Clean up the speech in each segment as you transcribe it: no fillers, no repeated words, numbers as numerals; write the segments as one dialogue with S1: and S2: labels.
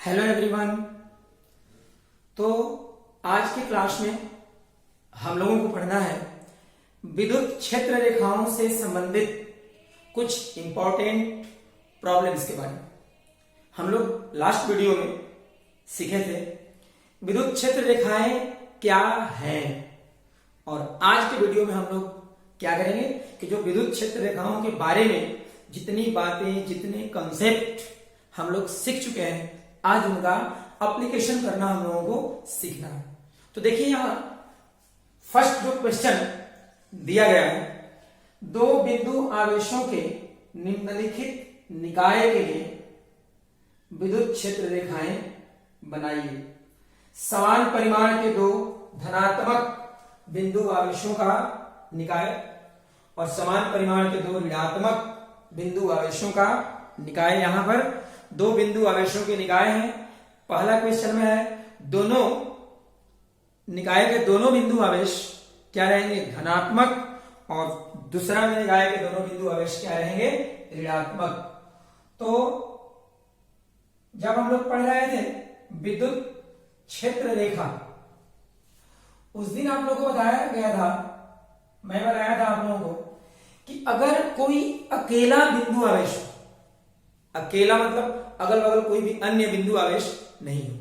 S1: Hello everyone. तो आज की क्लास में हम लोगों को पढ़ना है विद्युत क्षेत्र रेखाओं से संबंधित कुछ इंपॉर्टेंट प्रॉब्लम्स के बारे में। हम लोग लास्ट वीडियो में सीखे थे विद्युत क्षेत्र रेखाएं क्या हैं, और आज के वीडियो में हम लोग क्या करेंगे कि जो विद्युत क्षेत्र रेखाओं के बारे में जितनी बातें जितने कंसेप्ट हम लोग सीख चुके हैं, आज उनका एप्लीकेशन करना हम लोगों को सीखना है। तो देखिए यहां फर्स्ट जो क्वेश्चन दिया गया है, दो बिंदु आवेशों के निम्नलिखित निकाय के लिए विद्युत क्षेत्र रेखाएं बनाइए। समान परिमाण के दो धनात्मक बिंदु आवेशों का निकाय और समान परिमाण के दो ऋणात्मक बिंदु आवेशों का निकाय। यहां पर दो बिंदु आवेशों के निकाय हैं। पहला क्वेश्चन में है दोनों निकाय के दोनों बिंदु आवेश क्या रहेंगे, धनात्मक, और दूसरा में निकाय के दोनों बिंदु आवेश क्या रहेंगे, ऋणात्मक। तो जब हम लोग पढ़ रहे थे विद्युत क्षेत्र रेखा, उस दिन आप लोगों को बताया गया था, मैं बताया था आप लोगों को कि अगर कोई अकेला बिंदु आवेश हो, अकेला मतलब अगल बगल कोई भी अन्य बिंदु आवेश नहीं हो,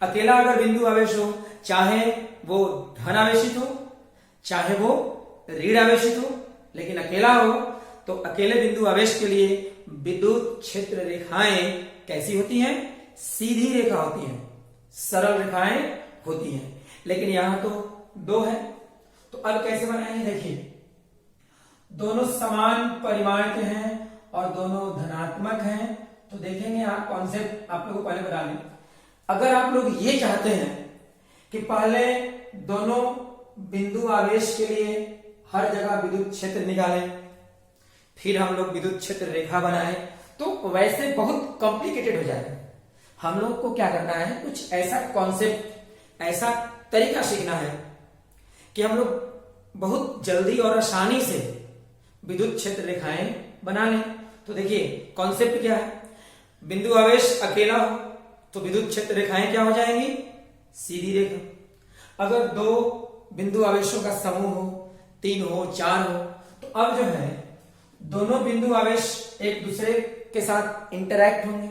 S1: अकेला अगर बिंदु आवेश हो, चाहे वो धन आवेशित हो चाहे वो ऋण आवेशित हो, लेकिन अकेला हो, तो अकेले बिंदु आवेश के लिए विद्युत क्षेत्र रेखाएं कैसी होती हैं, सीधी रेखा होती हैं, सरल रेखाएं होती हैं। लेकिन यहां तो दो है, तो अब कैसे बनाएंगे, देखिए दोनों समान परिमाण के हैं और दोनों धनात्मक हैं। तो देखेंगे आप कॉन्सेप्ट आप लोगों को पहले बता दें। अगर आप लोग ये चाहते हैं कि पहले दोनों बिंदु आवेश के लिए हर जगह विद्युत क्षेत्र निकालें, फिर हम लोग विद्युत क्षेत्र रेखा बनाएं, तो वैसे बहुत कॉम्प्लिकेटेड हो जाएगा। हम लोग को क्या करना है, कुछ ऐसा कॉन्सेप्ट, ऐसा तरीका सीखना है कि हम लोग बहुत जल्दी और आसानी से विद्युत क्षेत्र रेखाएं बना लें। तो देखिए कॉन्सेप्ट क्या है, बिंदु आवेश अकेला हो तो विद्युत क्षेत्र रेखाएं क्या हो जाएंगी, सीधी रेखा। अगर दो बिंदु आवेशों का समूह हो, तीन हो, चार हो, तो अब जो है दोनों बिंदु आवेश एक दूसरे के साथ इंटरैक्ट होंगे,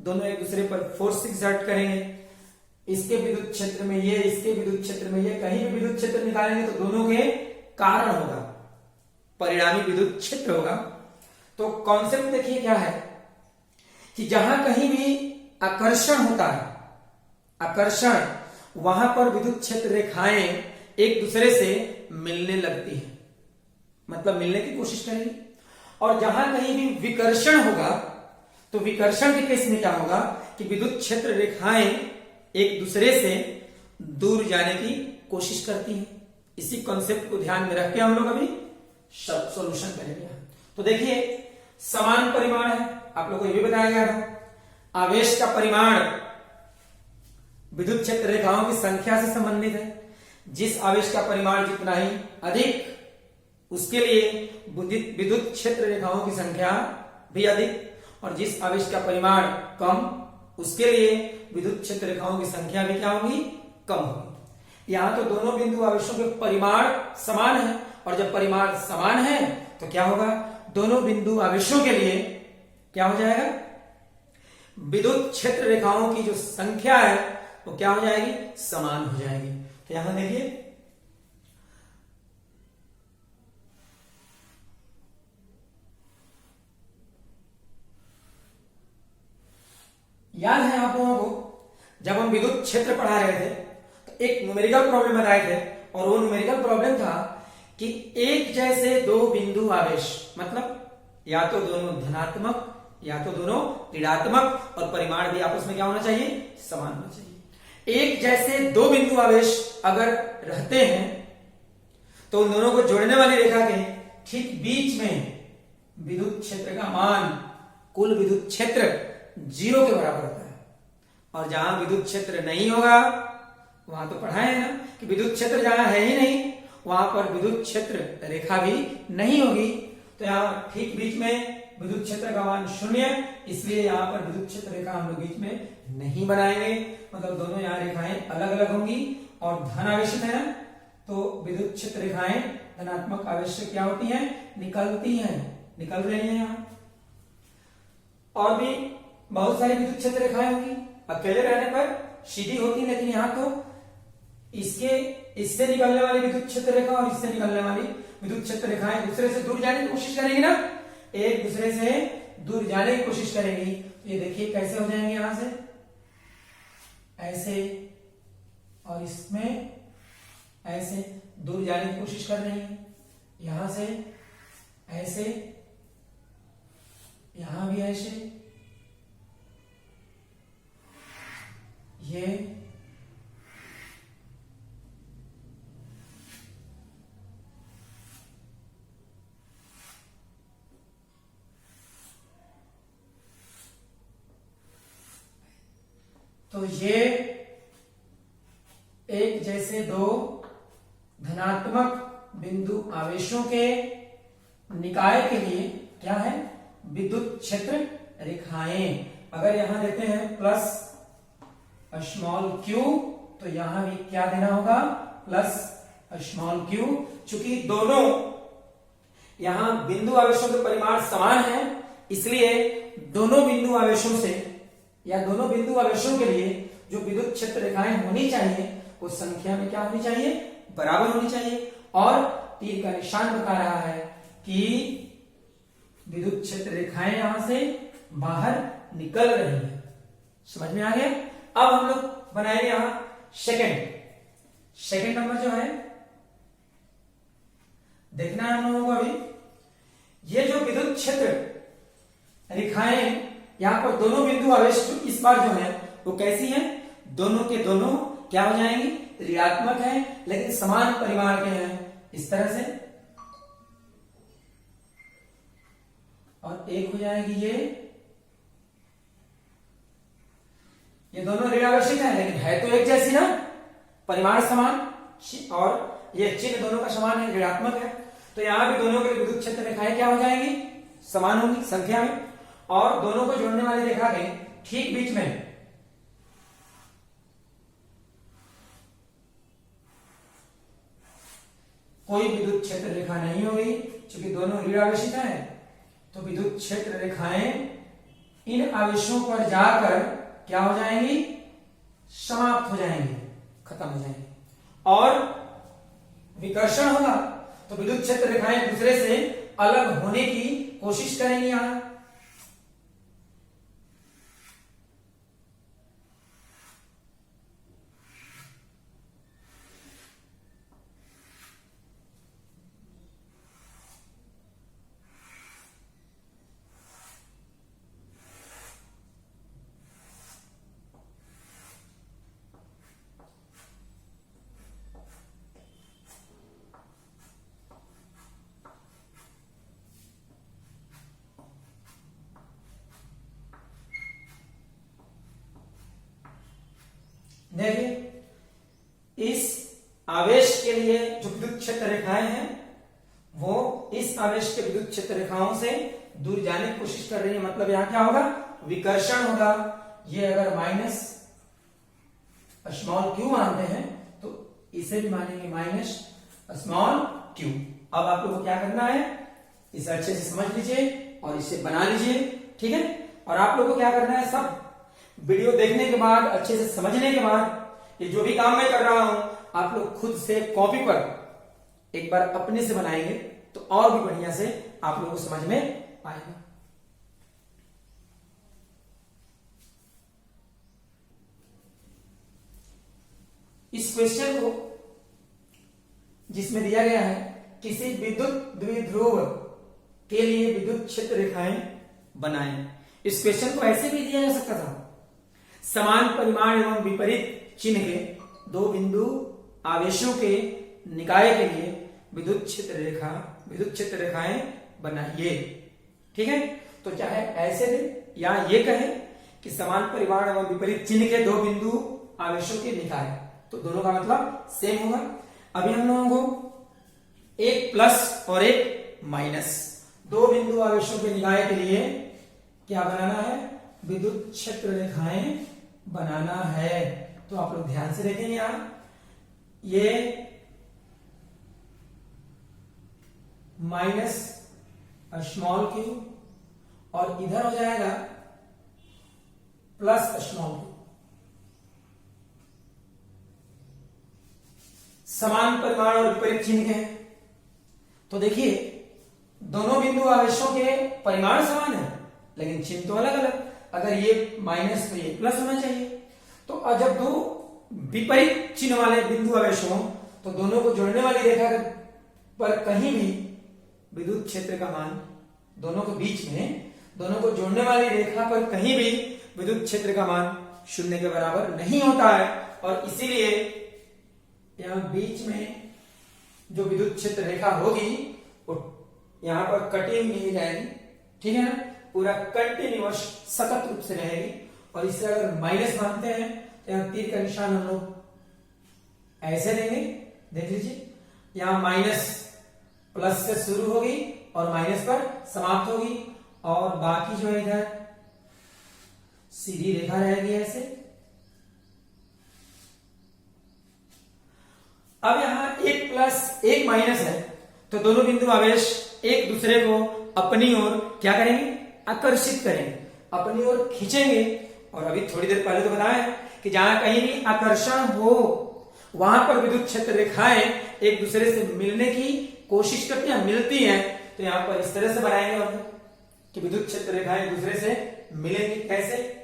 S1: दोनों एक दूसरे पर फोर्स एक्सर्ट करेंगे। इसके विद्युत क्षेत्र में ये, इसके विद्युत क्षेत्र में ये, कहीं भी विद्युत क्षेत्र निकालेंगे तो दोनों के कारण होगा, परिणामी विद्युत क्षेत्र होगा। तो कॉन्सेप्ट देखिए क्या है कि जहां कहीं भी आकर्षण होता है, आकर्षण, वहां पर विद्युत क्षेत्र रेखाएं एक दूसरे से मिलने लगती हैं, मतलब मिलने की कोशिश करेंगी। और जहां कहीं भी विकर्षण होगा, तो विकर्षण के केस में क्या होगा कि विद्युत क्षेत्र रेखाएं एक दूसरे से दूर जाने की कोशिश करती हैं। इसी कॉन्सेप्ट को ध्यान में रख के हम लोग अभी सॉल्यूशन करेंगे। तो देखिए समान परिमाण है, आप लोगों को ये भी बताया गया था, आवेश का परिमाण विद्युत क्षेत्र रेखाओं की संख्या से संबंधित है। जिस आवेश का परिमाण जितना ही अधिक, उसके लिए विद्युत क्षेत्र रेखाओं की संख्या भी अधिक, और जिस आवेश का परिमाण कम, उसके लिए विद्युत क्षेत्र रेखाओं की संख्या भी क्या होगी, कम होगी। यहां तो दोनों बिंदु आवेशों के परिमाण समान है, और जब परिमाण समान है तो क्या होगा, दोनों बिंदु आवेशों के लिए क्या हो जाएगा, विद्युत क्षेत्र रेखाओं की जो संख्या है वो क्या हो जाएगी, समान हो जाएगी। तो यहां देखिए याद है आप लोगों को जब हम विद्युत क्षेत्र पढ़ा रहे थे तो एक न्यूमेरिकल प्रॉब्लम बनाए थे, और वो न्यूमेरिकल प्रॉब्लम था कि एक जैसे दो बिंदु आवेश, मतलब या तो दोनों धनात्मक या तो दोनों ऋणात्मक, और परिमाण भी आपस में क्या होना चाहिए, समान होना चाहिए। एक जैसे दो बिंदु आवेश अगर रहते हैं तो उन दोनों को जोड़ने वाली रेखा के ठीक बीच में विद्युत क्षेत्र का मान, कुल विद्युत क्षेत्र 0 के बराबर होता है। और जहां विद्युत क्षेत्र नहीं होगा, वहां तो पढ़ा है ना कि विद्युत क्षेत्र जहां है ही नहीं, वहां पर विद्युत क्षेत्र रेखा भी नहीं होगी। तो यहां ठीक बीच में विद्युत क्षेत्र का मान 0, इसलिए यहाँ पर विद्युत क्षेत्र रेखा हम लोग बीच में नहीं बनाएंगे, मतलब दोनों यहाँ रेखाएं अलग अलग होंगी और धन आवेशित है ना, तो विद्युत क्षेत्र रेखाएं धनात्मक आवेश से क्या होती हैं, निकलती हैं, निकल रही हैं यहाँ। और भी बहुत सारी विद्युत क्षेत्र रेखाएं होंगी, अकेले रहने पर सीधी होती, लेकिन यहाँ तो इससे निकलने वाली विद्युत क्षेत्र रेखा और इससे निकलने वाली विद्युत क्षेत्र रेखाएं दूसरे से दूर जाने की कोशिश करेंगी ना, एक दूसरे से दूर जाने की कोशिश करेंगी। तो ये देखिए कैसे हो जाएंगे, यहां से ऐसे और इसमें ऐसे दूर जाने की कोशिश कर रही है, यहां से ऐसे, यहां भी ऐसे, ये तो ये एक जैसे दो धनात्मक बिंदु आवेशों के निकाय के लिए क्या है, विद्युत क्षेत्र रेखाएं। अगर यहां देते हैं प्लस स्मॉल q, तो यहां भी क्या देना होगा, प्लस स्मॉल q। चूंकि दोनों यहां बिंदु आवेशों के परिमाण समान है, इसलिए दोनों बिंदु आवेशों से या दोनों बिंदु आवेशों के लिए जो विद्युत क्षेत्र रेखाएं होनी चाहिए वो संख्या में क्या होनी चाहिए, बराबर होनी चाहिए। और तीर का निशान बता रहा है कि विद्युत क्षेत्र रेखाएं यहां से बाहर निकल रही है। समझ में आ गया। अब हम लोग बनाएंगे यहां सेकंड नंबर जो है, देखना है हम लोगों को अभी ये जो विद्युत क्षेत्र रेखाएं यहां पर दोनों बिंदु आवेश इस बार जो है वो कैसी है, दोनों के दोनों क्या हो जाएंगी, ऋणात्मक है, लेकिन समान परिमाण के हैं, इस तरह से। और एक हो जाएगी ये दोनों ऋणावेशित है, लेकिन है तो एक जैसी ना, परिमाण समान, और ये चिन्ह दोनों का समान है, ऋणात्मक है। तो यहां भी दोनों के विद्युत क्षेत्र रेखाएं क्या हो जाएंगी, समान होंगी संख्या में। और दोनों को जोड़ने वाली रेखा के ठीक बीच में कोई विद्युत क्षेत्र रेखा नहीं होगी, क्योंकि दोनों ऋण आवेशित हैं। तो विद्युत क्षेत्र रेखाएं इन आवेशों पर जाकर क्या हो जाएंगी, समाप्त हो जाएंगी, खत्म हो जाएंगी। और विकर्षण होगा तो विद्युत क्षेत्र रेखाएं दूसरे से अलग होने की कोशिश करेंगी। यहां देखिए, इस आवेश के लिए जो विद्युत क्षेत्र रेखाएं हैं वो इस आवेश के विद्युत क्षेत्र रेखाओं से दूर जाने की कोशिश कर रही है। मतलब यहां क्या होगा, विकर्षण होगा। ये अगर माइनस स्मॉल q मानते हैं तो इसे भी मानेंगे माइनस स्मॉल q। अब आप लोगों को क्या करना है, इसे अच्छे से समझ लीजिए और इसे बना लीजिए, ठीक है। और आप लोगों को क्या करना है, सब वीडियो देखने के बाद, अच्छे से समझने के बाद, ये जो भी काम मैं कर रहा हूं आप लोग खुद से कॉपी पर एक बार अपने से बनाएंगे तो और भी बढ़िया से आप लोगों को समझ में आएगा। इस क्वेश्चन को जिसमें दिया गया है, किसी विद्युत द्विध्रुव के लिए विद्युत क्षेत्र रेखाएं बनाएं। इस क्वेश्चन को ऐसे भी दिया जा सकता था, समान परिमाण एवं विपरीत चिन्ह के दो बिंदु आवेशों के निकाय के लिए विद्युत क्षेत्र रेखाएं बनाइए, ठीक है। तो चाहे ऐसे दे या ये कहे कि समान परिमाण एवं विपरीत चिन्ह के दो बिंदु आवेशों के निकाय, तो दोनों का मतलब सेम होगा। अभी हम लोगों को एक प्लस और एक माइनस दो बिंदु आवेशों के निकाय के लिए क्या बनाना है, विद्युत क्षेत्र रेखाएं बनाना है। तो आप लोग ध्यान से देखेंगे, यहां ये माइनस स्मॉल क्यू और इधर हो जाएगा प्लस स्मॉल क्यू। समान परिमाण और विपरीत चिन्ह के हैं। तो देखिए दोनों बिंदु आवेशों के परिमाण समान है लेकिन चिन्ह तो अलग अलग। अगर ये माइनस तो ये प्लस होना चाहिए। तो जब दो विपरीत चिन्ह वाले बिंदु आवेश हों तो दोनों को जोड़ने वाली रेखा पर कहीं भी विद्युत क्षेत्र का मान, दोनों के बीच में, दोनों को जोड़ने वाली रेखा पर कहीं भी विद्युत क्षेत्र का मान शून्य के बराबर नहीं होता है। और इसीलिए यहां बीच में जो विद्युत क्षेत्र रेखा होगी वो यहां पर कटी हुई नहीं जाएगी, ठीक है ना, पूरा कंटिन्यूअस सतत रूप से रहेगी। और इसे अगर माइनस मानते हैं तो यहां तीर का निशान हम लोग ऐसे देंगे, देख लीजिए, यहां माइनस प्लस से शुरू होगी और माइनस पर समाप्त होगी और बाकी जो है इधर सीधी रेखा रहेगी ऐसे। अब यहां एक प्लस एक माइनस है तो दोनों बिंदु आवेश एक दूसरे को अपनी ओर क्या करेंगे, आकर्षित करेंगे, अपनी ओर खींचेंगे। और अभी थोड़ी देर पहले तो बताया कि जहां कहीं भी आकर्षण हो वहां पर विद्युत क्षेत्र रेखाएं एक दूसरे से मिलने की कोशिश करती हैं, मिलती हैं। तो यहां पर इस तरह से बनाएंगे और कि विद्युत क्षेत्र रेखाएं एक दूसरे से मिलेंगी। कैसे,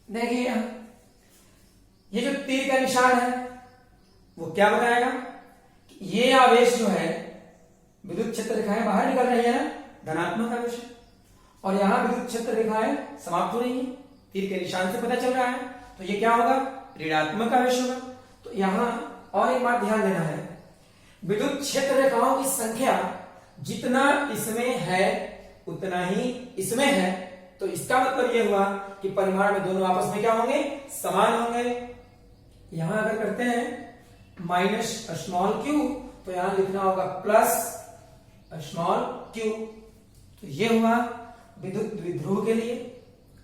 S1: देखिए ये जो तीर का निशान है वो क्या बताएगा कि ये आवेश जो है विद्युत क्षेत्र रेखाएं बाहर निकल रही है ना, धनात्मक आवेश है, और यहां विद्युत क्षेत्र रेखाएं समाप्त हो रही है, तीर के निशान से पता चल रहा है। तो ये क्या होगा, ऋणात्मक आवेश होगा। तो यहां और एक बात ध्यान देना है, विद्युत क्षेत्र रेखाओं की संख्या जितना इसमें है उतना ही इसमें है। तो इसका मतलब यह हुआ कि परिमाण में दोनों आपस में क्या होंगे, समान होंगे। यहां अगर करते हैं माइनस स्मॉल क्यू तो यहां लिखना होगा प्लस स्मॉल क्यू। तो यह हुआ विद्युत द्विध्रुव के लिए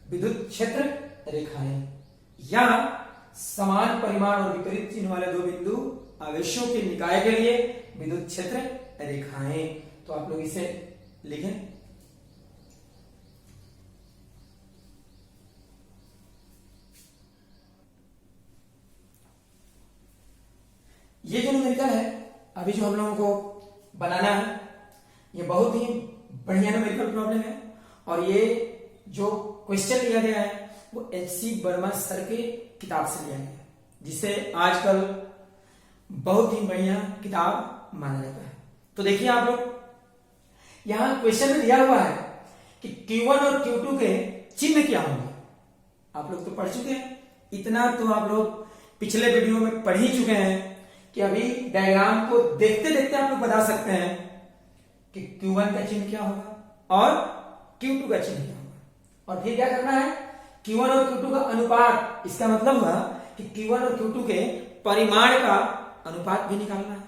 S1: विद्युत क्षेत्र रेखाएं। यहां समान परिमाण और विपरीत चिन्ह वाले दो बिंदु आवेशों के निकाय के लिए विद्युत क्षेत्र रेखाएं। तो आप लोग इसे लिखें। ये जो न्यूमेरिकल है अभी जो हम लोगों को बनाना है ये बहुत ही बढ़िया न्यूमेरिकल प्रॉब्लम है। और ये जो क्वेश्चन लिया गया है वो एच.सी. वर्मा सर के किताब से लिया गया है, जिसे आजकल बहुत ही बढ़िया किताब माना जाता है। तो देखिए आप लोग, यहां क्वेश्चन में दिया हुआ है कि Q1 और Q2 के चिन्ह क्या होंगे। आप लोग तो पढ़ चुके हैं, इतना तो आप लोग पिछले वीडियो में पढ़ ही चुके हैं कि अभी डायग्राम को देखते देखते आप लोग बता सकते हैं कि Q1 का चिन्ह क्या होगा और Q2 का चिन्ह क्या होगा। और फिर क्या करना है, Q1 और Q2 का अनुपात, इसका मतलब हुआ कि Q1 और Q2 के परिमाण का अनुपात भी निकालना है।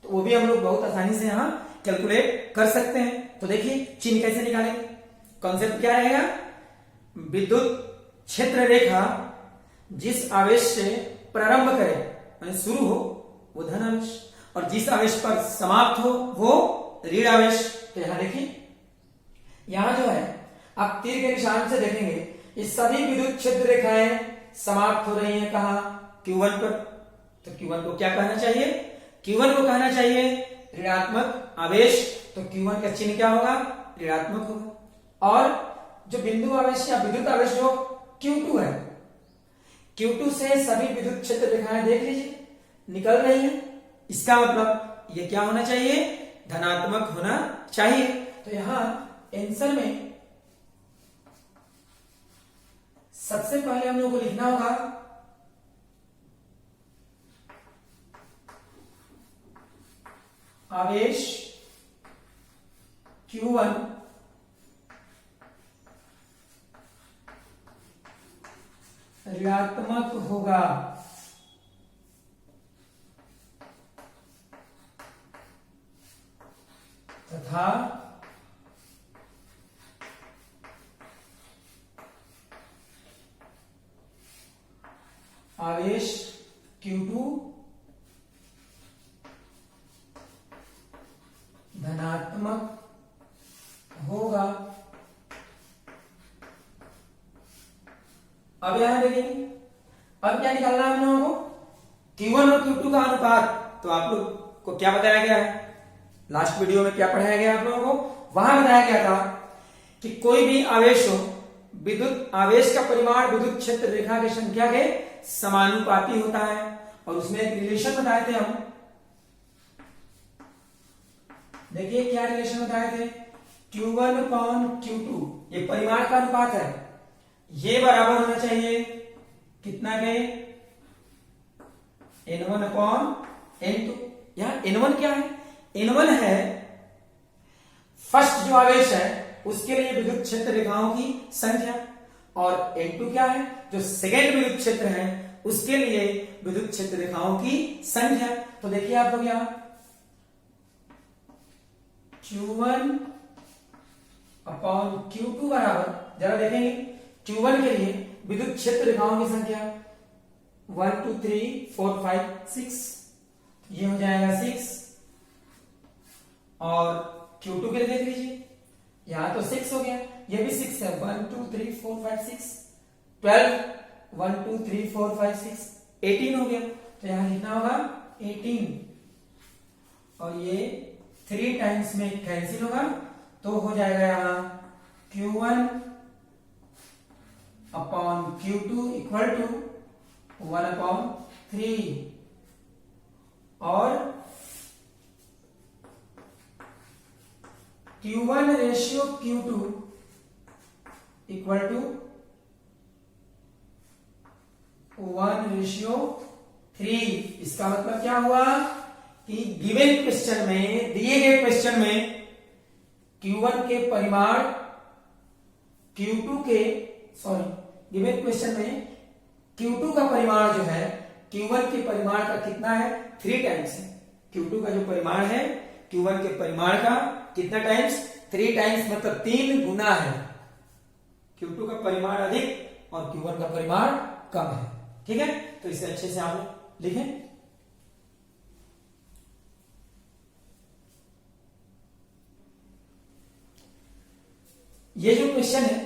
S1: तो वो भी हम लोग बहुत आसानी से यहां कैलकुलेट कर सकते हैं। तो देखिए चिन्ह कैसे निकालेंगे। कॉन्सेप्ट क्या रहेगा, विद्युत क्षेत्र रेखा जिस आवेश से प्रारंभ करे यानी शुरू हो वो धन आवेश और जिस आवेश पर समाप्त हो वो ऋण आवेश। तो यहां देखिए, यहां जो है आप तीर के निशान से देखेंगे ये सभी विद्युत क्षेत्र रेखाएं समाप्त हो रही हैं कहां, Q1 पर। तो Q1 को क्या कहना चाहिए, Q1 को कहना चाहिए ऋणात्मक आवेश। तो Q1 का चिन्ह क्या होगा, ऋणात्मक होगा। और जो बिंदु आवेश या विद्युत आवेश जो Q2 है, Q2 से सभी विद्युत क्षेत्र रेखाएं देख लीजिए निकल रही है। इसका मतलब ये क्या होना चाहिए, धनात्मक होना चाहिए। तो यहां आंसर में सबसे पहले हम लोगों को लिखना होगा आवेश Q1 ऋणात्मक होगा तथा आवेश Q2 धनात्मक होगा। अब यहां देखेंगे, अब क्या निकालना है हम लोगों को, Q1 और Q2 का अनुपात। तो आप लोग को क्या बताया गया है, लास्ट वीडियो में क्या पढ़ाया गया आप लोगों को, वहां बताया गया था कि कोई भी आवेश हो, विद्युत आवेश का परिमाण विद्युत क्षेत्र रेखा की संख्या के समानुपाती होता है। और उसमें एक रिलेशन बताए थे हम, देखिए क्या रिलेशन बताए थे, Q1 अपॉन Q2, ये परिमाण का अनुपात है, ये बराबर होना चाहिए कितना के, N1 अपॉन N2। यहां N1 क्या है, N1 है फर्स्ट जो आवेश है उसके लिए विद्युत क्षेत्र रेखाओं की संख्या, और N2 क्या है, जो सेकेंड विद्युत क्षेत्र है उसके लिए विद्युत क्षेत्र रेखाओं की संख्या। तो देखिए आप लोग यहां Q1 अपॉन Q2 बराबर, जरा देखेंगे Q1 के लिए विद्युत क्षेत्र रेखाओं की संख्या 1 2 3 4 5 6, ये हो जाएगा 6। और Q2 के लिए देख लीजिए, यहां तो 6 हो गया, ये भी 6 है, 1 2 3 4 5 6 12, 1 2 3 4 5 6 18 हो गया। तो यहां लिखना होगा 18, और ये 3 टाइम्स में कैंसिल होगा, तो हो जाएगा यहां Q1 upon Q2 equal to 1 upon 3, और Q1 ratio Q2 equal to 1:3। इसका मतलब क्या हुआ कि गिवन क्वेश्चन में, दिए गए क्वेश्चन में Q1 के परिमाण Q2 के, सॉरी, गिवन क्वेश्चन में Q2 का परिमाण जो है Q1 के परिमाण का कितना है, 3 टाइम्स है। Q2 का जो परिमाण है Q1 के परिमाण का कितना टाइम्स, 3 टाइम्स, मतलब 3 गुना है। Q2 का परिमाण अधिक और Q1 का परिमाण कम है, ठीक है। तो इसे अच्छे से आप लिखें। ये जो क्वेश्चन है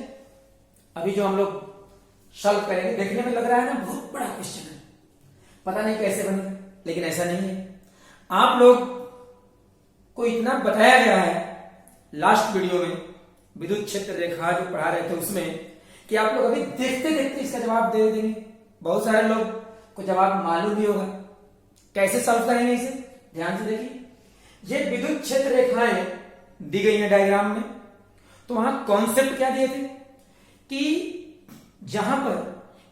S1: अभी जो हम लोग सॉल्व करेंगे, देखने में लग रहा है ना बहुत बड़ा क्वेश्चन है, पता नहीं कैसे बनेगा, लेकिन ऐसा नहीं है। आप लोग को इतना बताया गया है लास्ट वीडियो में, विद्युत क्षेत्र रेखा जो पढ़ा रहे थे उसमें, कि आप लोग अभी देखते देखते इसका जवाब दे देंगे। बहुत सारे लोग को जवाब मालूम भी होगा, कैसे सॉल्व करेंगे इसे, ध्यान से देखिए। ये विद्युत क्षेत्र रेखाएं दी गई है डायग्राम में, तो वहां कॉन्सेप्ट क्या दिए थे कि जहां पर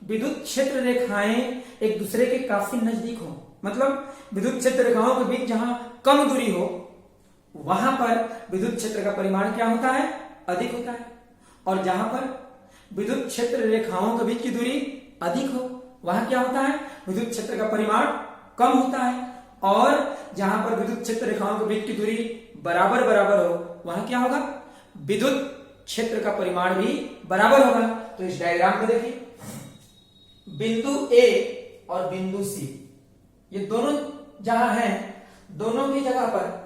S1: विद्युत क्षेत्र रेखाएं एक दूसरे के काफी नजदीक हो, मतलब विद्युत क्षेत्र रेखाओं के बीच जहां कम दूरी हो, वहां पर विद्युत क्षेत्र का परिमाण क्या होता है, अधिक होता है। और जहां पर विद्युत क्षेत्र रेखाओं के बीच की दूरी अधिक हो, वहां क्या होता है, विद्युत क्षेत्र का परिमाण कम होता है। और जहां पर विद्युत क्षेत्र रेखाओं के बीच की दूरी बराबर बराबर हो, वहां क्या होगा, विद्युत क्षेत्र का परिमाण भी बराबर होगा। तो इस डायग्राम में देखिए, बिंदु A और बिंदु C, ये दोनों जहां हैं, दोनों की जगह पर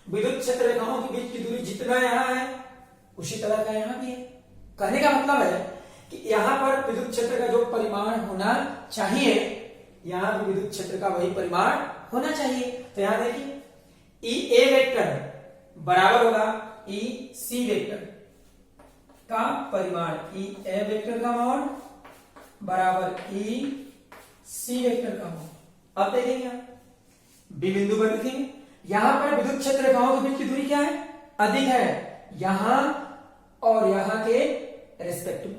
S1: विद्युत क्षेत्र रेखाओं के बीच की दूरी जितना यहां है उसी तरह का यहां भी है। कहने का मतलब है कि यहां पर विद्युत क्षेत्र का जो परिमाण होना चाहिए, यहां भी विद्युत क्षेत्र का वही परिमाण होना चाहिए। तो यहां देखिए, ई ए वेक्टर बराबर होगा ई सी वेक्टर, का परिमाण, ई ए वेक्टर का मॉड बराबर ई सी वेक्टर का मॉड। अब देखेंगे आप बी बिंदु पर लिखेंगे, यहां पर विद्युत क्षेत्र रेखाओं के बीच की दूरी क्या है, अधिक है, यहां और यहां के रेस्पेक्टिव।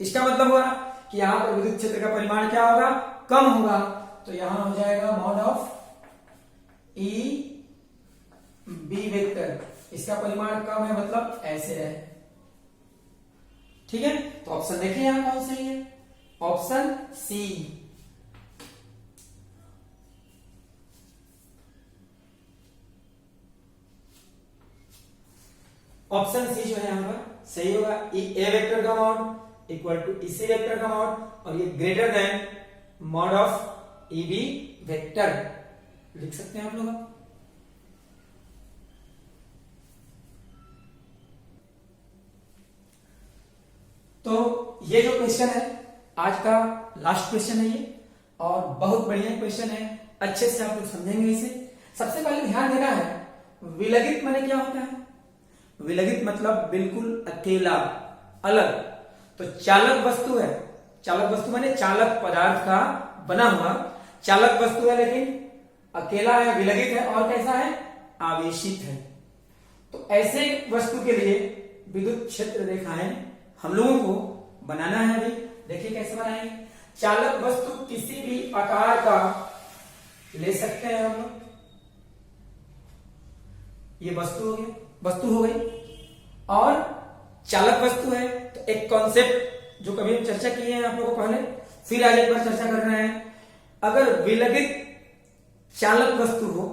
S1: इसका मतलब हुआ कि यहां पर विद्युत क्षेत्र का परिमाण क्या होगा, कम होगा, तो यहां हो जाएगा mod of E B vector, इसका परिमाण कम है मतलब ऐसे है। ठीक है, तो ऑप्शन देखिए यहां कौन सही है, ऑप्शन सी। ऑप्शन सी जो है यहां पर सही होगा, ई ए वेक्टर का mod equal to E C vector का मॉड, और ये greater than mod of E B vector लिख सकते हैं आप लोग। तो ये जो क्वेश्चन है आज का लास्ट क्वेश्चन है ये, और बहुत बढ़िया क्वेश्चन है, अच्छे से आप लोग समझेंगे इसे। सबसे पहले ध्यान देना है विलगित माने क्या होता है, विलगित मतलब बिल्कुल अकेला, अलग। तो चालक वस्तु है, चालक वस्तु माने चालक पदार्थ का बना हुआ चालक वस्तु है, लेकिन अकेला है, विलगित है, और कैसा है, आवेशित है। तो ऐसे वस्तु के लिए विद्युत क्षेत्र रेखाएं हम लोगों को बनाना है। अभी देखिए कैसे बनाएंगे। चालक वस्तु किसी भी आकार का ले सकते हैं हम लोग, ये वस्तु हो गई, वस्तु हो गई, और चालक वस्तु है तो एक कॉन्सेप्ट जो कभी हम चर्चा किए हैं आप लोगों को पहले, फिर आज एक बार चर्चा कर रहे हैं। अगर विलगित चालक वस्तु हो,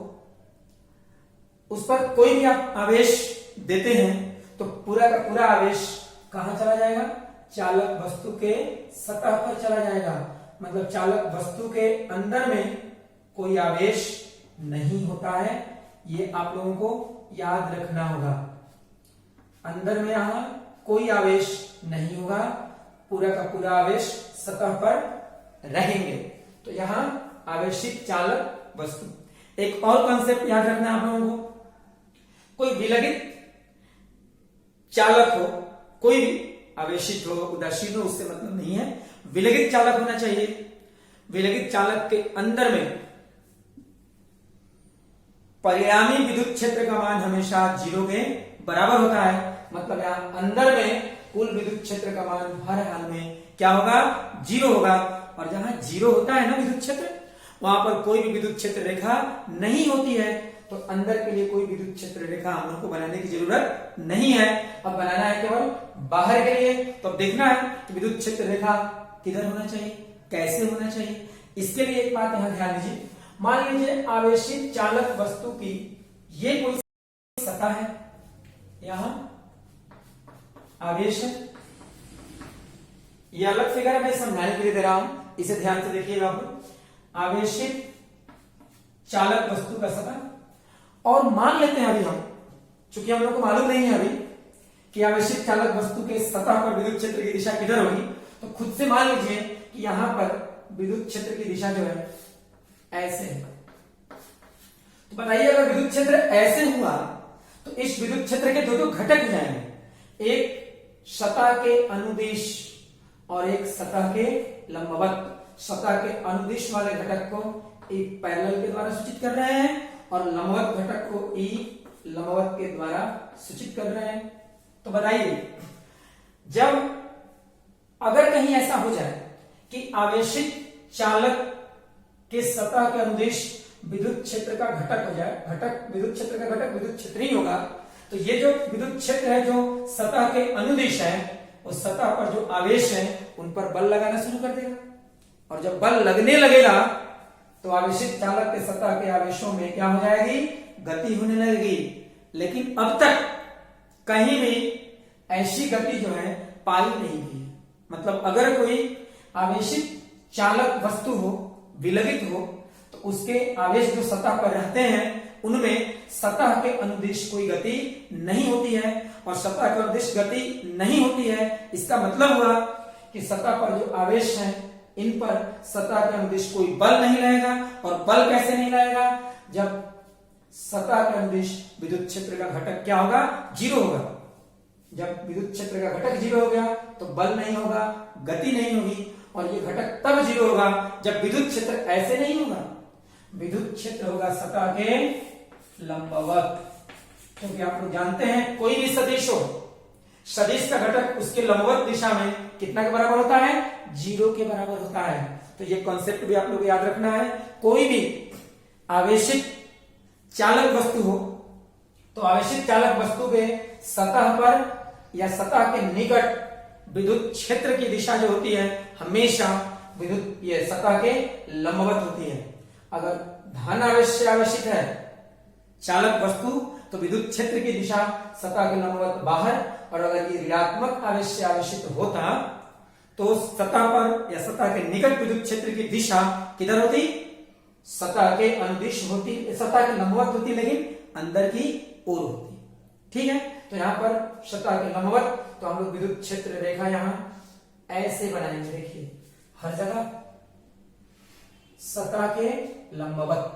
S1: उस पर कोई भी आप आवेश देते हैं तो पूरा का पूरा आवेश कहां चला जाएगा, चालक वस्तु के सतह पर चला जाएगा। मतलब चालक वस्तु के अंदर में कोई आवेश नहीं होता है, ये आप लोगों को याद रखना होगा। अंदर में यहां कोई आवेश नहीं होगा, पूरा का पूरा आवेश सतह पर रहेंगे। तो यहां आवेशित चालक वस्तु। एक और कॉन्सेप्ट याद रखना आप लोगों को, कोई विलगित चालक हो, कोई भी आवेशित हो, उदासीन हो, उससे मतलब नहीं है, विलगित चालक होना चाहिए। विलगित चालक के अंदर में परिणामी विद्युत क्षेत्र का मान हमेशा 0 के बराबर होता है। मतलब यहां अंदर में कुल विद्युत क्षेत्र का मान हर हाल में क्या होगा, 0 होगा। और जहां 0 होता है ना विद्युत क्षेत्र, वहां पर कोई भी विद्युत क्षेत्र रेखा नहीं होती है, तो अंदर के लिए कोई विद्युत क्षेत्र रेखा हम लोग को बनाने की जरूरत नहीं है। अब बनाना है केवल बाहर के लिए। तो अब देखना है कि विद्युत क्षेत्र रेखा किधर होना चाहिए, कैसे होना चाहिए। इसके लिए एक बात यहां ध्यान दीजिए, मान लीजिए आवेशित चालक वस्तु की ये कोई सतह है, यहां आवेश है, ये अलग फिगर है, मैं समझाने के लिए दे रहा हूं, इसे ध्यान से देखिएगा आप। आवेशित चालक वस्तु का सतह, और मान लेते हैं अभी हम, चूंकि हम लोग को मालूम नहीं है अभी कि आवेशित चालक वस्तु के सतह पर विद्युत क्षेत्र की दिशा किधर होगी, तो खुद से मान लीजिए कि यहां पर विद्युत क्षेत्र की दिशा जो है ऐसे है। तो बताइए अगर विद्युत क्षेत्र ऐसे हुआ तो इस विद्युत क्षेत्र के दो घटक हो जाएंगे, एक सतह के अनुदिश और एक सतह के लंबवत। सतह के अनुदिश वाले घटक को ई पैरेलल के द्वारा सूचित कर रहे हैं, और लंबवत घटक को ई लंबवत के द्वारा सूचित कर रहे हैं। तो बताइए, जब अगर कहीं ऐसा हो जाए कि आवेशित चालक के सतह के अनुदिश विद्युत क्षेत्र का घटक हो जाए, घटक विद्युत क्षेत्र का घटक विद्युत क्षेत्र ही होगा, तो ये जो विद्युत क्षेत्र है जो सतह के अनुदिश है, उस सतह पर जो आवेश है उन पर बल लगाना शुरू कर देगा, और जब बल लगने लगेगा तो आवेशित चालक के सतह के आवेशों में क्या हो जाएगी, गति होने लगेगी। लेकिन अब तक कहीं भी ऐसी गति जो है पाई नहीं गई। मतलब अगर कोई आवेशित चालक वस्तु हो, विलगित हो, तो उसके आवेश जो सतह पर रहते हैं उनमें सतह के अनुदिश कोई गति नहीं होती है, और सतह के अनुदिश गति नहीं होती है, इसका मतलब हुआ कि सतह पर जो आवेश है इन पर सतह के अनुदिश कोई बल नहीं लगेगा। और बल कैसे नहीं लगेगा, जब सतह के अनुदिश विद्युत क्षेत्र का घटक क्या होगा, 0 होगा। जब विद्युत क्षेत्र का घटक 0 हो गया तो बल नहीं होगा, गति नहीं होगी, और ये घटक तब 0 होगा जब विद्युत क्षेत्र ऐसे नहीं होगा, विद्युत क्षेत्र होगा सतह के लंबवत। क्योंकि आप लोग जानते हैं कोई भी सदिश हो, सदिश का घटक उसके लंबवत दिशा में कितना के बराबर होता है, 0 के बराबर होता है। तो ये कॉन्सेप्ट भी आप लोग याद रखना है। कोई भी आवेशित चालक वस्तु हो तो आवेशित चालक वस्तु के सतह पर या सतह के निकट विद्युत क्षेत्र की दिशा जो होती है हमेशा विद्युत ये सतह के लंबवत होती है। अगर धन आवेशित है चालक वस्तु तो विद्युत क्षेत्र की दिशा सतह के लंबवत बाहर, और अगर ये ऋणात्मक आवेशित होता तो सतह पर या सतह के निकट विद्युत क्षेत्र की दिशा किधर होती, सतह के अनुदिश होती, सतह के लंबवत होती लेकिन अंदर की ओर होती। ठीक है, तो यहां पर सतह के लंबवत, तो हम लोग विद्युत क्षेत्र रेखा यहां ऐसे बनाएंगे। देखिए हर जगह सतह के लंबवत,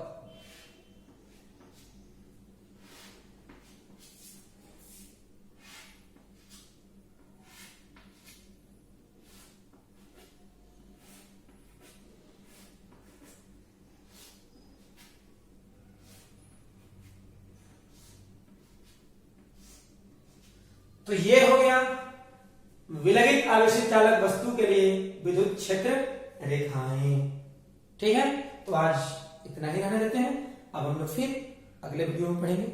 S1: तो ये हो गया विलगित आवेशित चालक वस्तु के लिए विद्युत क्षेत्र रेखाएं। ठीक है, तो आज इतना ही रहने देते हैं। अब हम लोग फिर अगले वीडियो में पढ़ेंगे।